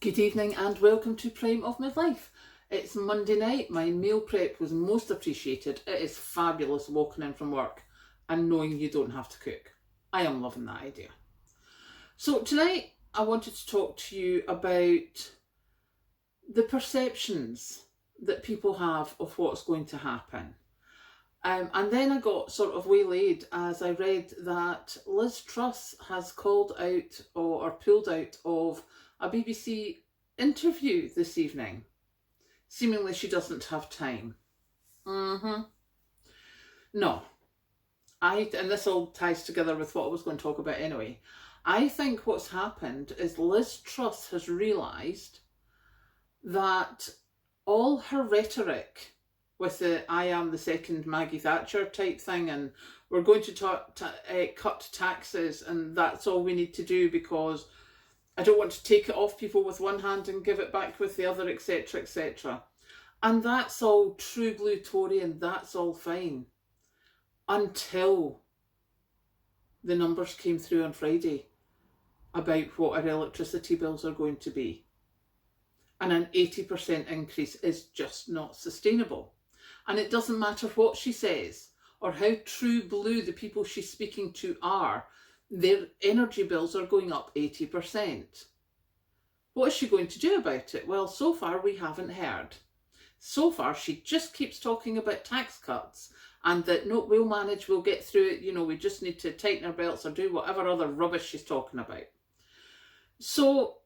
Good evening and welcome to Prime of My Life. It's Monday night, my meal prep was most appreciated. It is fabulous walking in from work and knowing you don't have to cook. I am loving that idea. So tonight I wanted to talk to you about the perceptions that people have of what's going to happen. And then I got sort of waylaid as I read that Liz Truss has called out or pulled out of a BBC interview this evening. Seemingly she doesn't have time. No. And this all ties together with what I was going to talk about anyway. I think what's happened is Liz Truss has realised that all her rhetoric with the I am the second Maggie Thatcher type thing and we're going to cut taxes and that's all we need to do because I don't want to take it off people with one hand and give it back with the other, etc., etc. And that's all true blue Tory and that's all fine. Until the numbers came through on Friday about what our electricity bills are going to be. And an 80% increase is just not sustainable. And it doesn't matter what she says or how true blue the people she's speaking to are, their energy bills are going up 80%. What is she going to do about it? Well, so far we haven't heard. So far she just keeps talking about tax cuts and that no, we'll manage, we'll get through it, we just need to tighten our belts or do whatever other rubbish she's talking about. So,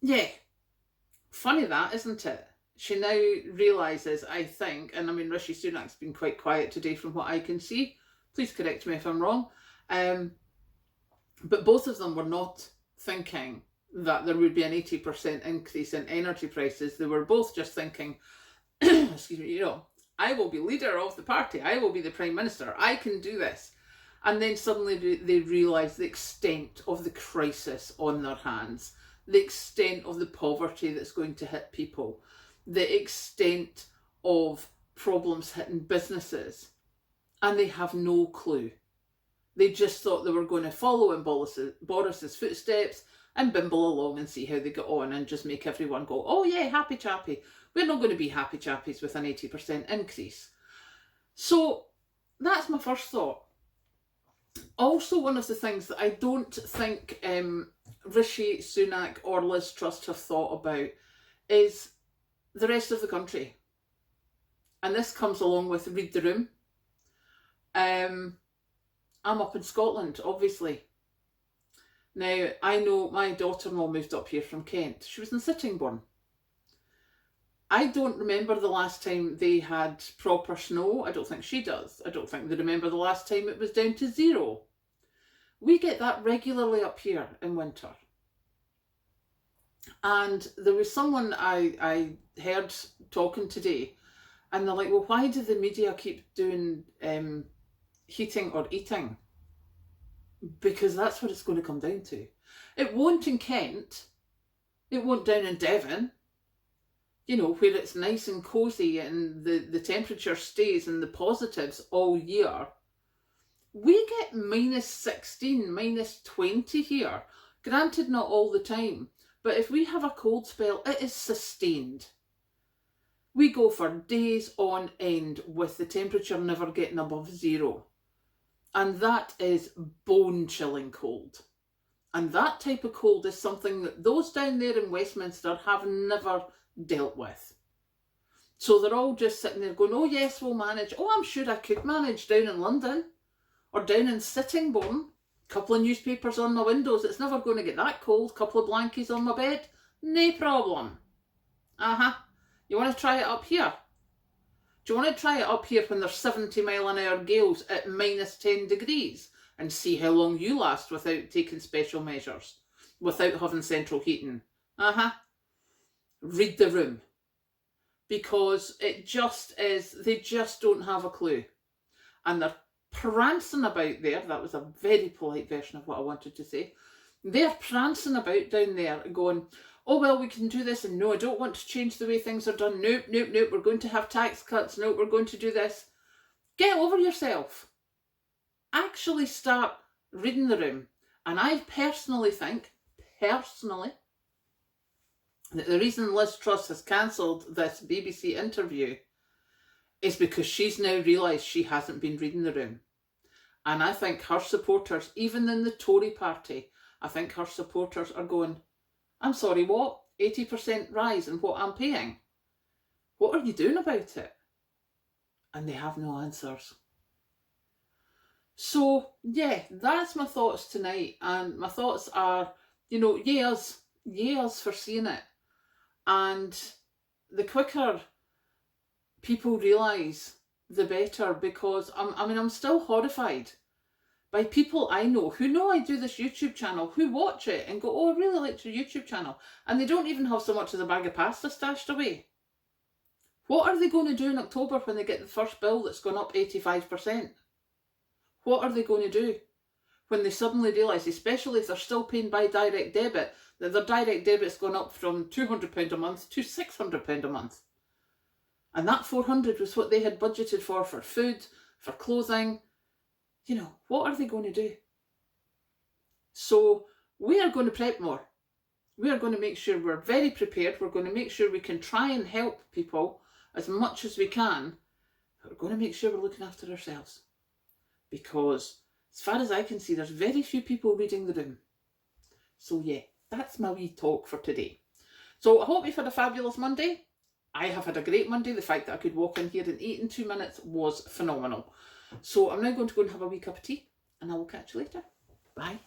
yeah, funny that, isn't it? She now realises, I think, and I mean Rishi Sunak's been quite quiet today from what I can see, please correct me if I'm wrong, but both of them were not thinking that there would be an 80% increase in energy prices. They were both just thinking, excuse me, I will be leader of the party, I will be the Prime Minister, I can do this. And then suddenly they realise the extent of the crisis on their hands, the extent of the poverty that's going to hit people, the extent of problems hitting businesses, and they have no clue. They just thought they were going to follow in Boris's footsteps and bimble along and see how they got on and just make everyone go, oh yeah, happy chappy. We're not going to be happy chappies with an 80% increase. So that's my first thought. Also, one of the things that I don't think Rishi Sunak or Liz Truss have thought about is the rest of the country. And this comes along with Read the Room. I'm up in Scotland, obviously. Now, I know my daughter-in-law moved up here from Kent. She was in Sittingbourne. I don't remember the last time they had proper snow. I don't think she does. I don't think they remember the last time it was down to 0. We get that regularly up here in winter. And there was someone I heard talking today, and they're like, well, why do the media keep doing heating or eating? Because that's what it's going to come down to. It won't in Kent. It won't down in Devon. Where it's nice and cosy and the temperature stays in the positives all year. We get -16, -20 here. Granted, not all the time. But if we have a cold spell, it is sustained. We go for days on end with the temperature never getting above 0. And that is bone-chilling cold. And that type of cold is something that those down there in Westminster have never dealt with. So they're all just sitting there going, oh yes, we'll manage. Oh, I'm sure I could manage down in London or down in Sittingbourne. Couple of newspapers on my windows, it's never going to get that cold. Couple of blankies on my bed, no problem. You want to try it up here? Do you want to try it up here when there's 70-mile-an-hour gales at -10 degrees and see how long you last without taking special measures, without having central heating? Read the room. Because it just is, they just don't have a clue. And they're prancing about there, that was a very polite version of what I wanted to say, they're prancing about down there going, oh well, we can do this, and no, I don't want to change the way things are done, nope, we're going to have tax cuts, nope, we're going to do this. Get over yourself. Actually start reading the room. And I personally think, that the reason Liz Truss has cancelled this BBC interview is because she's now realised she hasn't been reading the room. And I think her supporters, even in the Tory party, I think her supporters are going, I'm sorry, what? 80% rise in what I'm paying? What are you doing about it? And they have no answers. So, yeah, that's my thoughts tonight. And my thoughts are, you know, yay us for seeing it. And the quicker people realise, the better, because I'm still horrified by people I know who know I do this YouTube channel, who watch it and go, oh, I really like your YouTube channel. And they don't even have so much as a bag of pasta stashed away. What are they going to do in October when they get the first bill that's gone up 85%? What are they going to do when they suddenly realise, especially if they're still paying by direct debit, that their direct debit's gone up from £200 a month to £600 a month? And that £400 was what they had budgeted for food, for clothing. You know, what are they going to do? So we are going to prep more. We are going to make sure we're very prepared. We're going to make sure we can try and help people as much as we can. We're going to make sure we're looking after ourselves. Because as far as I can see, there's very few people reading the room. So yeah, that's my wee talk for today. So I hope you've had a fabulous Monday. I have had a great Monday. The fact that I could walk in here and eat in 2 minutes was phenomenal. So I'm now going to go and have a wee cup of tea, and I will catch you later. Bye.